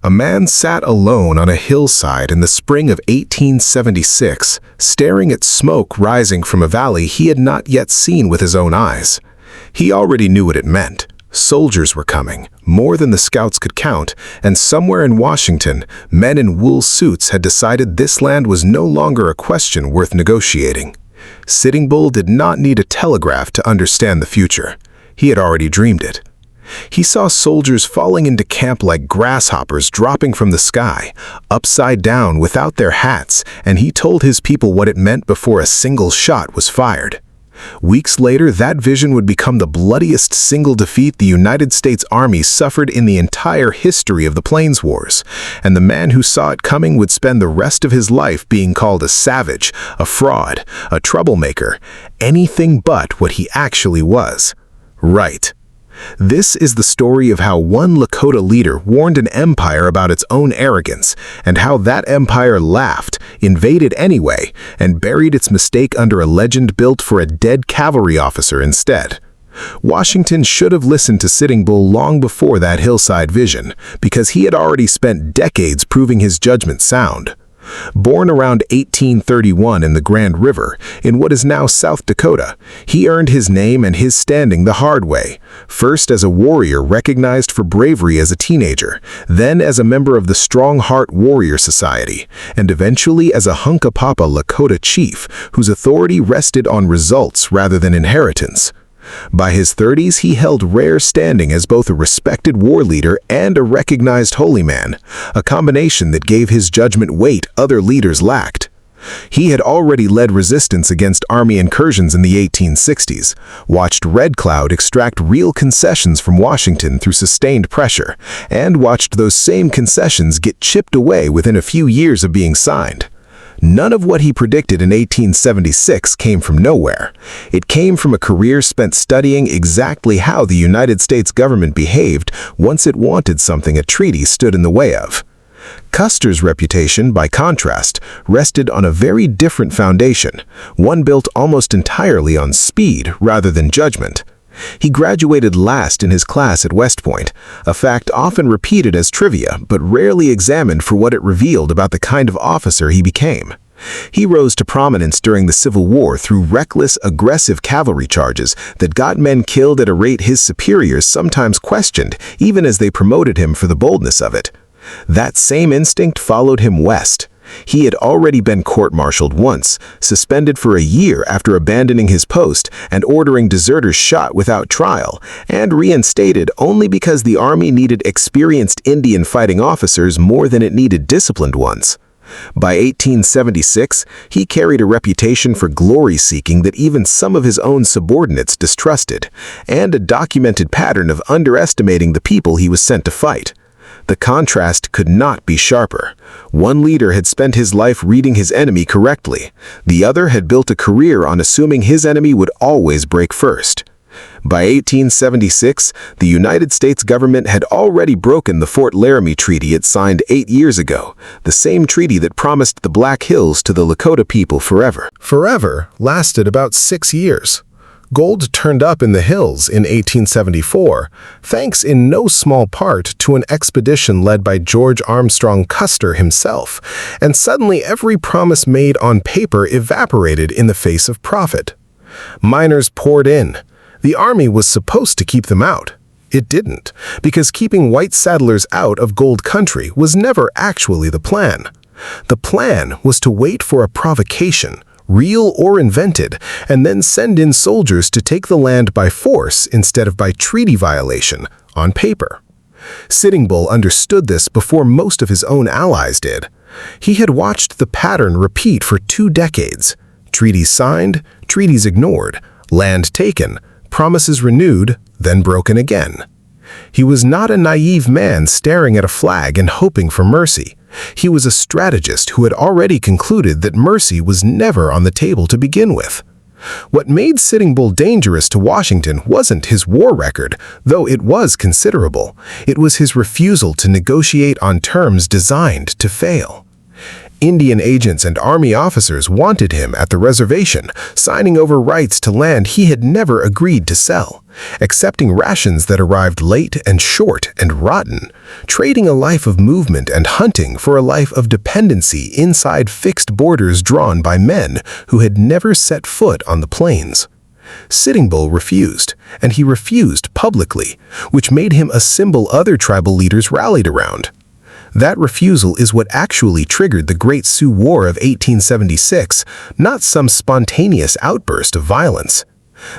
A man sat alone on a hillside in the spring of 1876, staring at smoke rising from a valley he had not yet seen with his own eyes. He already knew what it meant. Soldiers were coming, more than the scouts could count, and somewhere in Washington, men in wool suits had decided this land was no longer a question worth negotiating. Sitting Bull did not need a telegraph to understand the future. He had already dreamed it. He saw soldiers falling into camp like grasshoppers dropping from the sky, upside down without their hats, and he told his people what it meant before a single shot was fired. Weeks later, that vision would become the bloodiest single defeat the United States Army suffered in the entire history of the Plains Wars, and the man who saw it coming would spend the rest of his life being called a savage, a fraud, a troublemaker, anything but what he actually was. Right. This is the story of how one Lakota leader warned an empire about its own arrogance, and how that empire laughed, invaded anyway, and buried its mistake under a legend built for a dead cavalry officer instead. Washington should have listened to Sitting Bull long before that hillside vision, because he had already spent decades proving his judgment sound. Born around 1831 in the Grand River, in what is now South Dakota, he earned his name and his standing the hard way, first as a warrior recognized for bravery as a teenager, then as a member of the Strong Heart Warrior Society, and eventually as a Hunkapapa Lakota chief whose authority rested on results rather than inheritance. By his 30s, he held rare standing as both a respected war leader and a recognized holy man, a combination that gave his judgment weight other leaders lacked. He had already led resistance against Army incursions in the 1860s, watched Red Cloud extract real concessions from Washington through sustained pressure, and watched those same concessions get chipped away within a few years of being signed. None of what he predicted in 1876 came from nowhere. It came from a career spent studying exactly how the United States government behaved once it wanted something a treaty stood in the way of. Custer's reputation, by contrast, rested on a very different foundation, one built almost entirely on speed rather than judgment. He graduated last in his class at West Point, a fact often repeated as trivia but rarely examined for what it revealed about the kind of officer he became. He rose to prominence during the Civil War through reckless, aggressive cavalry charges that got men killed at a rate his superiors sometimes questioned, even as they promoted him for the boldness of it. That same instinct followed him west. He had already been court-martialed once, suspended for a year after abandoning his post and ordering deserters shot without trial, and reinstated only because the Army needed experienced Indian fighting officers more than it needed disciplined ones. By 1876, he carried a reputation for glory-seeking that even some of his own subordinates distrusted, and a documented pattern of underestimating the people he was sent to fight. The contrast could not be sharper. One leader had spent his life reading his enemy correctly. The other had built a career on assuming his enemy would always break first. By 1876, the United States government had already broken the Fort Laramie Treaty it signed 8 years ago, the same treaty that promised the Black Hills to the Lakota people forever. Forever lasted about 6 years. Gold turned up in the hills in 1874, thanks in no small part to an expedition led by George Armstrong Custer himself, and suddenly every promise made on paper evaporated in the face of profit. Miners poured in. The Army was supposed to keep them out. It didn't, because keeping white settlers out of gold country was never actually the plan. The plan was to wait for a provocation, real or invented, and then send in soldiers to take the land by force instead of by treaty violation, on paper. Sitting Bull understood this before most of his own allies did. He had watched the pattern repeat for 2 decades. Treaties signed, treaties ignored, land taken, promises renewed, then broken again. He was not a naive man staring at a flag and hoping for mercy. He was a strategist who had already concluded that mercy was never on the table to begin with. What made Sitting Bull dangerous to Washington wasn't his war record, though it was considerable. It was his refusal to negotiate on terms designed to fail. Indian agents and army officers wanted him at the reservation, signing over rights to land he had never agreed to sell, accepting rations that arrived late and short and rotten, trading a life of movement and hunting for a life of dependency inside fixed borders drawn by men who had never set foot on the plains. Sitting Bull refused, and he refused publicly, which made him a symbol other tribal leaders rallied around. That refusal is what actually triggered the Great Sioux War of 1876, not some spontaneous outburst of violence.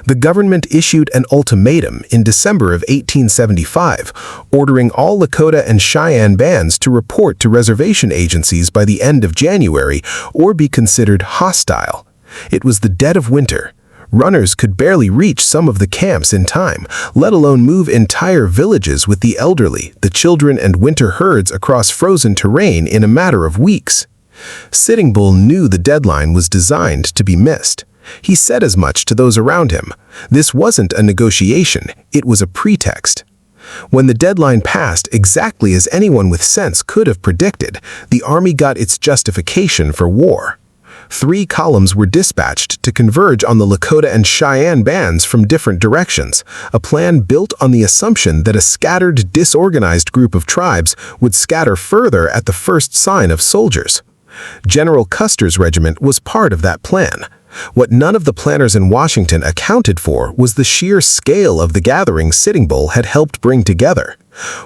The government issued an ultimatum in December of 1875, ordering all Lakota and Cheyenne bands to report to reservation agencies by the end of January or be considered hostile. It was the dead of winter. Runners could barely reach some of the camps in time, let alone move entire villages with the elderly, the children, and winter herds across frozen terrain in a matter of weeks. Sitting Bull knew the deadline was designed to be missed. He said as much to those around him. This wasn't a negotiation, it was a pretext. When the deadline passed exactly as anyone with sense could have predicted, the army got its justification for war. 3 columns were dispatched to converge on the Lakota and Cheyenne bands from different directions, a plan built on the assumption that a scattered, disorganized group of tribes would scatter further at the first sign of soldiers. General Custer's regiment was part of that plan. What none of the planners in Washington accounted for was the sheer scale of the gathering Sitting Bull had helped bring together.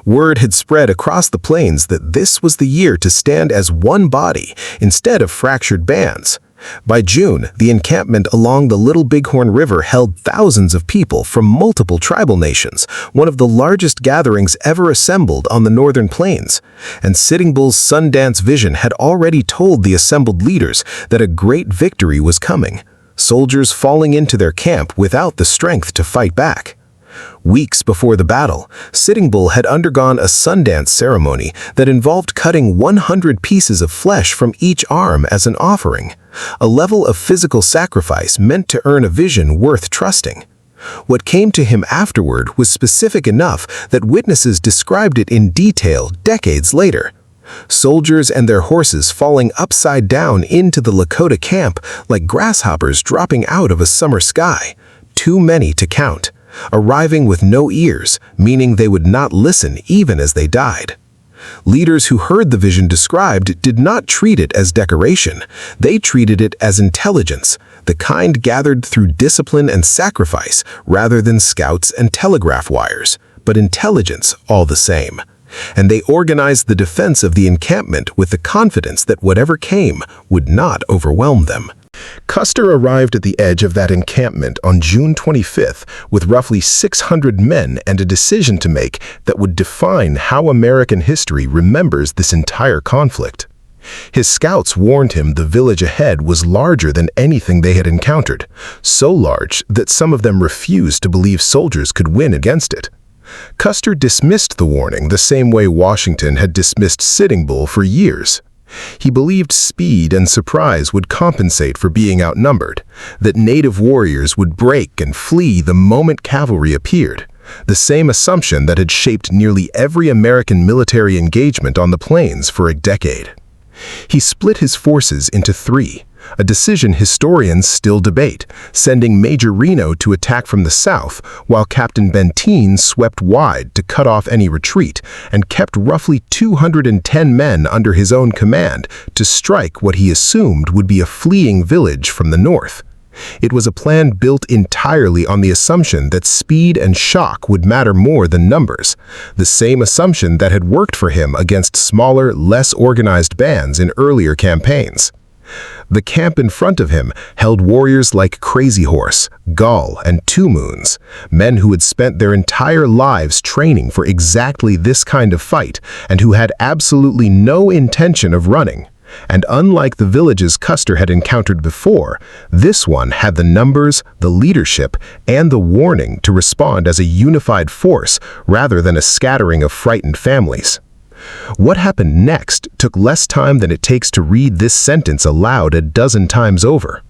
Word had spread across the plains that this was the year to stand as one body instead of fractured bands. By June, the encampment along the Little Bighorn River held thousands of people from multiple tribal nations, one of the largest gatherings ever assembled on the northern plains. And Sitting Bull's Sundance vision had already told the assembled leaders that a great victory was coming, soldiers falling into their camp without the strength to fight back. Weeks before the battle, Sitting Bull had undergone a Sundance ceremony that involved cutting 100 pieces of flesh from each arm as an offering, a level of physical sacrifice meant to earn a vision worth trusting. What came to him afterward was specific enough that witnesses described it in detail decades later. Soldiers and their horses falling upside down into the Lakota camp like grasshoppers dropping out of a summer sky, too many to count. Arriving with no ears, meaning they would not listen even as they died. Leaders who heard the vision described did not treat it as decoration. They treated it as intelligence, the kind gathered through discipline and sacrifice rather than scouts and telegraph wires, but intelligence all the same. And they organized the defense of the encampment with the confidence that whatever came would not overwhelm them. Custer arrived at the edge of that encampment on June 25th with roughly 600 men and a decision to make that would define how American history remembers this entire conflict. His scouts warned him the village ahead was larger than anything they had encountered, so large that some of them refused to believe soldiers could win against it. Custer dismissed the warning the same way Washington had dismissed Sitting Bull for years. He believed speed and surprise would compensate for being outnumbered, that native warriors would break and flee the moment cavalry appeared, the same assumption that had shaped nearly every American military engagement on the plains for a decade. He split his forces into 3, a decision historians still debate, sending Major Reno to attack from the south, while Captain Benteen swept wide to cut off any retreat and kept roughly 210 men under his own command to strike what he assumed would be a fleeing village from the north. It was a plan built entirely on the assumption that speed and shock would matter more than numbers, the same assumption that had worked for him against smaller, less organized bands in earlier campaigns. The camp in front of him held warriors like Crazy Horse, Gull, and Two Moons, men who had spent their entire lives training for exactly this kind of fight and who had absolutely no intention of running. And unlike the villages Custer had encountered before, this one had the numbers, the leadership, and the warning to respond as a unified force rather than a scattering of frightened families. What happened next took less time than it takes to read this sentence aloud a dozen times over.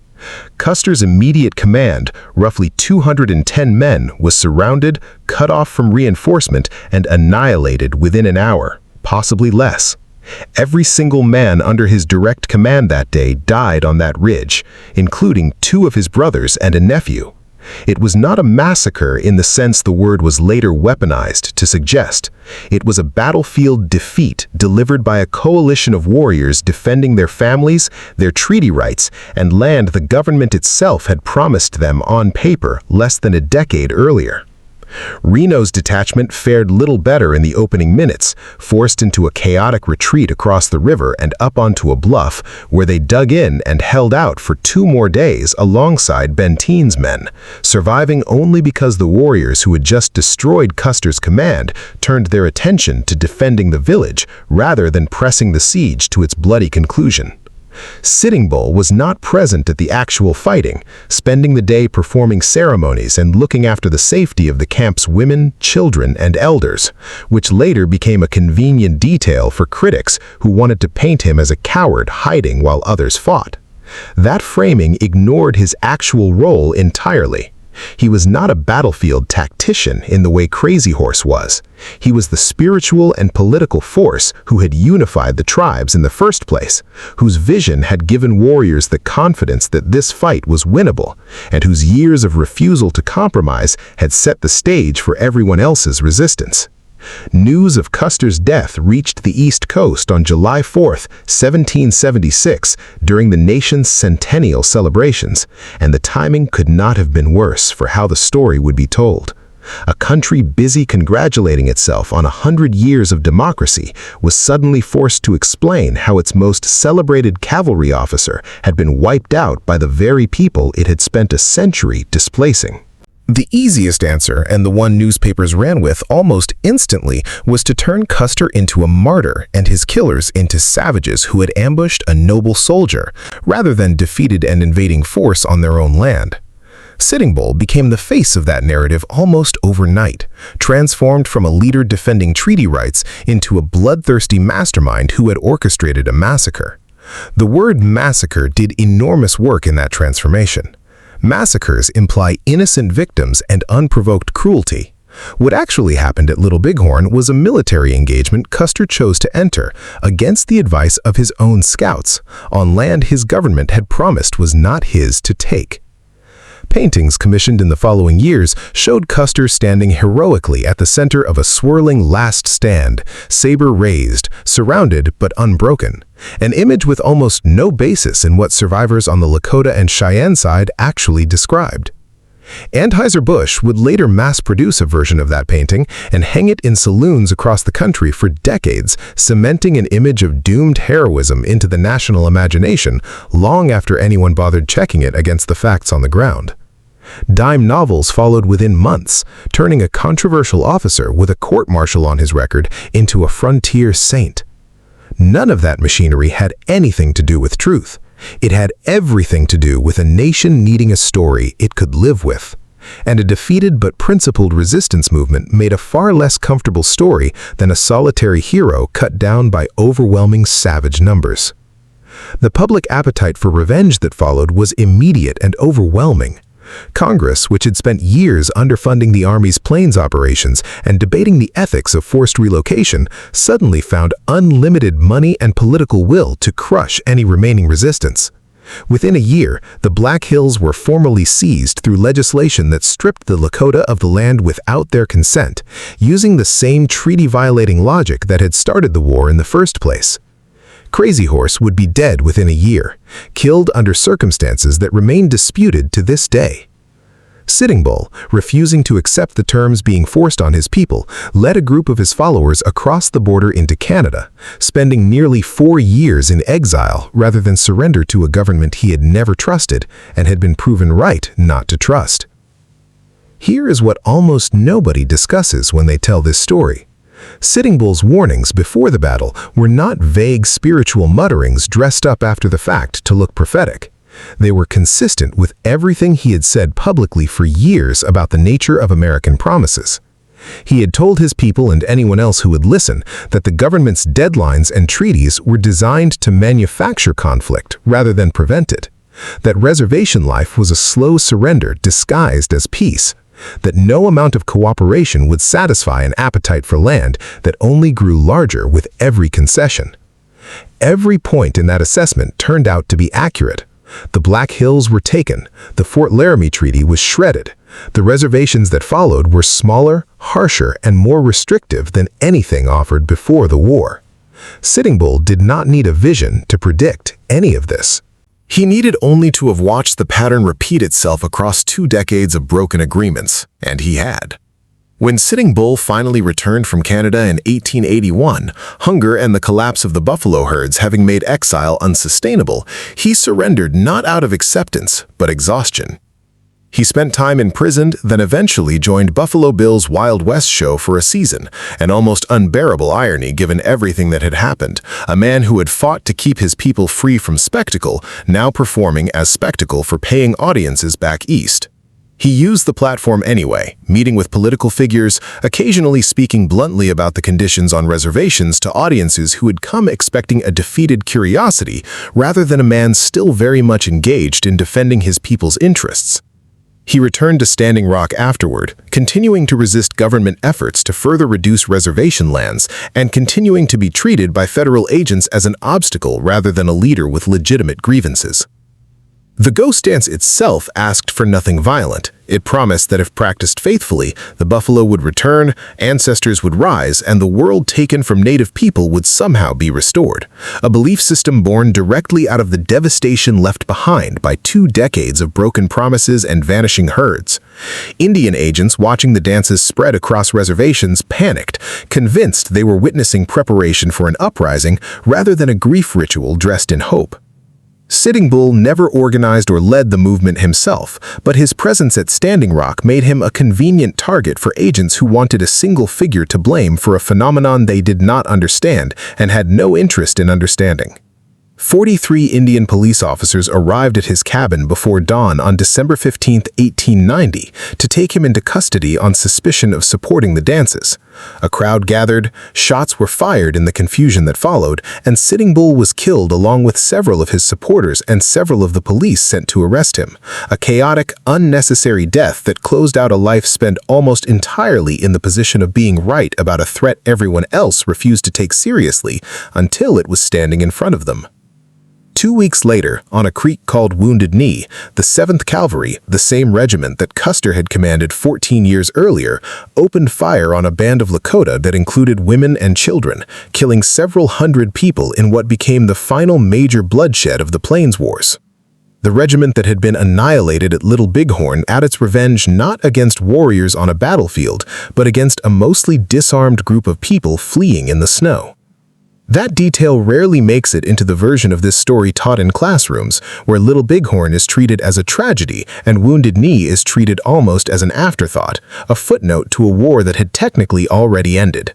Custer's immediate command, roughly 210 men, was surrounded, cut off from reinforcement, and annihilated within an hour, possibly less. Every single man under his direct command that day died on that ridge, including 2 of his brothers and a nephew. It was not a massacre in the sense the word was later weaponized to suggest. It was a battlefield defeat delivered by a coalition of warriors defending their families, their treaty rights, and land the government itself had promised them on paper less than a decade earlier. Reno's detachment fared little better in the opening minutes, forced into a chaotic retreat across the river and up onto a bluff, where they dug in and held out for 2 more days alongside Benteen's men, surviving only because the warriors who had just destroyed Custer's command turned their attention to defending the village rather than pressing the siege to its bloody conclusion. Sitting Bull was not present at the actual fighting, spending the day performing ceremonies and looking after the safety of the camp's women, children, and elders, which later became a convenient detail for critics who wanted to paint him as a coward hiding while others fought. That framing ignored his actual role entirely. He was not a battlefield tactician in the way Crazy Horse was. He was the spiritual and political force who had unified the tribes in the first place, whose vision had given warriors the confidence that this fight was winnable, and whose years of refusal to compromise had set the stage for everyone else's resistance. News of Custer's death reached the East Coast on July 4, 1776, during the nation's centennial celebrations, and the timing could not have been worse for how the story would be told. A country busy congratulating itself on 100 years of democracy was suddenly forced to explain how its most celebrated cavalry officer had been wiped out by the very people it had spent a century displacing. The easiest answer, and the one newspapers ran with almost instantly, was to turn Custer into a martyr and his killers into savages who had ambushed a noble soldier, rather than defeated an invading force on their own land. Sitting Bull became the face of that narrative almost overnight, transformed from a leader defending treaty rights into a bloodthirsty mastermind who had orchestrated a massacre. The word massacre did enormous work in that transformation. Massacres imply innocent victims and unprovoked cruelty. What actually happened at Little Bighorn was a military engagement Custer chose to enter, against the advice of his own scouts, on land his government had promised was not his to take. Paintings commissioned in the following years showed Custer standing heroically at the center of a swirling last stand, saber raised, surrounded but unbroken, an image with almost no basis in what survivors on the Lakota and Cheyenne side actually described. Anheuser-Busch would later mass-produce a version of that painting and hang it in saloons across the country for decades, cementing an image of doomed heroism into the national imagination long after anyone bothered checking it against the facts on the ground. Dime novels followed within months, turning a controversial officer with a court-martial on his record into a frontier saint. None of that machinery had anything to do with truth. It had everything to do with a nation needing a story it could live with. And a defeated but principled resistance movement made a far less comfortable story than a solitary hero cut down by overwhelming savage numbers. The public appetite for revenge that followed was immediate and overwhelming. Congress, which had spent years underfunding the Army's plains operations and debating the ethics of forced relocation, suddenly found unlimited money and political will to crush any remaining resistance. Within a year, the Black Hills were formally seized through legislation that stripped the Lakota of the land without their consent, using the same treaty-violating logic that had started the war in the first place. Crazy Horse would be dead within a year, killed under circumstances that remain disputed to this day. Sitting Bull, refusing to accept the terms being forced on his people, led a group of his followers across the border into Canada, spending nearly 4 years in exile rather than surrender to a government he had never trusted and had been proven right not to trust. Here is what almost nobody discusses when they tell this story. Sitting Bull's warnings before the battle were not vague spiritual mutterings dressed up after the fact to look prophetic. They were consistent with everything he had said publicly for years about the nature of American promises. He had told his people and anyone else who would listen that the government's deadlines and treaties were designed to manufacture conflict rather than prevent it, that reservation life was a slow surrender disguised as peace, that no amount of cooperation would satisfy an appetite for land that only grew larger with every concession. Every point in that assessment turned out to be accurate. The Black Hills were taken, the Fort Laramie Treaty was shredded. The reservations that followed were smaller, harsher, and more restrictive than anything offered before the war. Sitting Bull did not need a vision to predict any of this. He needed only to have watched the pattern repeat itself across 2 decades of broken agreements, and he had. When Sitting Bull finally returned from Canada in 1881, hunger and the collapse of the buffalo herds having made exile unsustainable, he surrendered not out of acceptance, but exhaustion. He spent time imprisoned, then eventually joined Buffalo Bill's Wild West show for a season, an almost unbearable irony given everything that had happened. A man who had fought to keep his people free from spectacle, now performing as spectacle for paying audiences back east. He used the platform anyway, meeting with political figures, occasionally speaking bluntly about the conditions on reservations to audiences who had come expecting a defeated curiosity rather than a man still very much engaged in defending his people's interests. He returned to Standing Rock afterward, continuing to resist government efforts to further reduce reservation lands and continuing to be treated by federal agents as an obstacle rather than a leader with legitimate grievances. The ghost dance itself asked for nothing violent. It promised that if practiced faithfully, the buffalo would return, ancestors would rise, and the world taken from native people would somehow be restored. A belief system born directly out of the devastation left behind by 2 decades of broken promises and vanishing herds. Indian agents watching the dances spread across reservations panicked, convinced they were witnessing preparation for an uprising rather than a grief ritual dressed in hope. Sitting Bull never organized or led the movement himself, but his presence at Standing Rock made him a convenient target for agents who wanted a single figure to blame for a phenomenon they did not understand and had no interest in understanding. 43 Indian police officers arrived at his cabin before dawn on December 15, 1890, to take him into custody on suspicion of supporting the dances. A crowd gathered, shots were fired in the confusion that followed, and Sitting Bull was killed along with several of his supporters and several of the police sent to arrest him. A chaotic, unnecessary death that closed out a life spent almost entirely in the position of being right about a threat everyone else refused to take seriously until it was standing in front of them. 2 weeks later, on a creek called Wounded Knee, the 7th Cavalry, the same regiment that Custer had commanded 14 years earlier, opened fire on a band of Lakota that included women and children, killing several hundred people in what became the final major bloodshed of the Plains Wars. The regiment that had been annihilated at Little Bighorn had its revenge not against warriors on a battlefield, but against a mostly disarmed group of people fleeing in the snow. That detail rarely makes it into the version of this story taught in classrooms, where Little Bighorn is treated as a tragedy and Wounded Knee is treated almost as an afterthought, a footnote to a war that had technically already ended.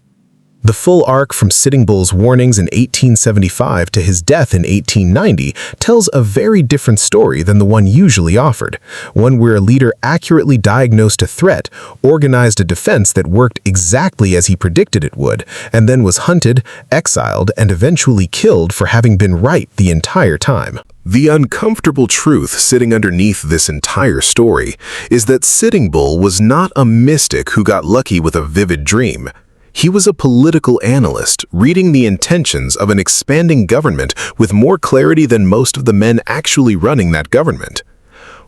The full arc from Sitting Bull's warnings in 1875 to his death in 1890 tells a very different story than the one usually offered, one where a leader accurately diagnosed a threat, organized a defense that worked exactly as he predicted it would, and then was hunted, exiled, and eventually killed for having been right the entire time. The uncomfortable truth sitting underneath this entire story is that Sitting Bull was not a mystic who got lucky with a vivid dream. He was a political analyst, reading the intentions of an expanding government with more clarity than most of the men actually running that government.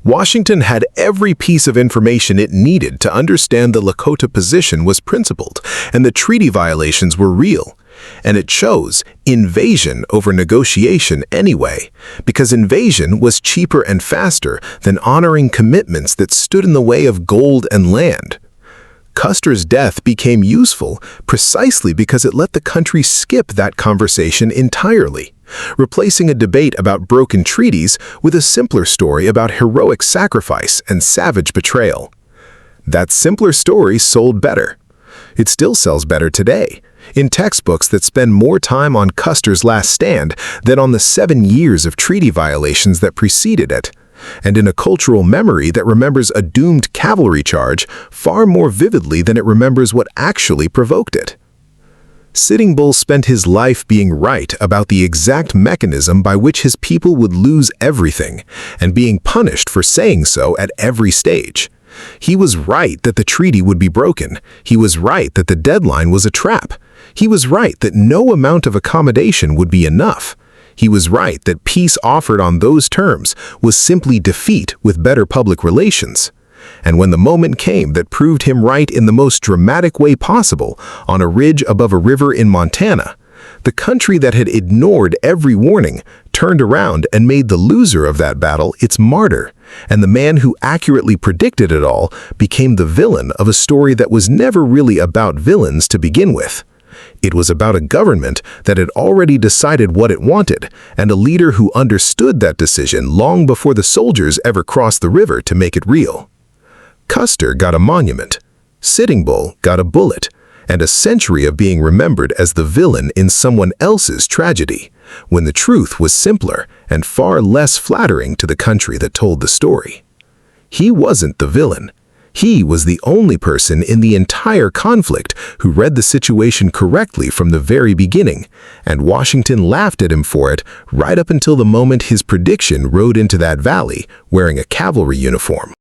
Washington had every piece of information it needed to understand the Lakota position was principled, and the treaty violations were real. And it chose invasion over negotiation anyway, because invasion was cheaper and faster than honoring commitments that stood in the way of gold and land. Custer's death became useful precisely because it let the country skip that conversation entirely, replacing a debate about broken treaties with a simpler story about heroic sacrifice and savage betrayal. That simpler story sold better. It still sells better today, in textbooks that spend more time on Custer's last stand than on the 7 years of treaty violations that preceded it, and in a cultural memory that remembers a doomed cavalry charge far more vividly than it remembers what actually provoked it. Sitting Bull spent his life being right about the exact mechanism by which his people would lose everything, and being punished for saying so at every stage. He was right that the treaty would be broken. He was right that the deadline was a trap. He was right that no amount of accommodation would be enough. He was right that peace offered on those terms was simply defeat with better public relations. And when the moment came that proved him right in the most dramatic way possible, on a ridge above a river in Montana, the country that had ignored every warning turned around and made the loser of that battle its martyr, and the man who accurately predicted it all became the villain of a story that was never really about villains to begin with. It was about a government that had already decided what it wanted, and a leader who understood that decision long before the soldiers ever crossed the river to make it real. Custer got a monument, Sitting Bull got a bullet, and a century of being remembered as the villain in someone else's tragedy, when the truth was simpler and far less flattering to the country that told the story. He wasn't the villain. He was the only person in the entire conflict who read the situation correctly from the very beginning, and Washington laughed at him for it right up until the moment his prediction rode into that valley wearing a cavalry uniform.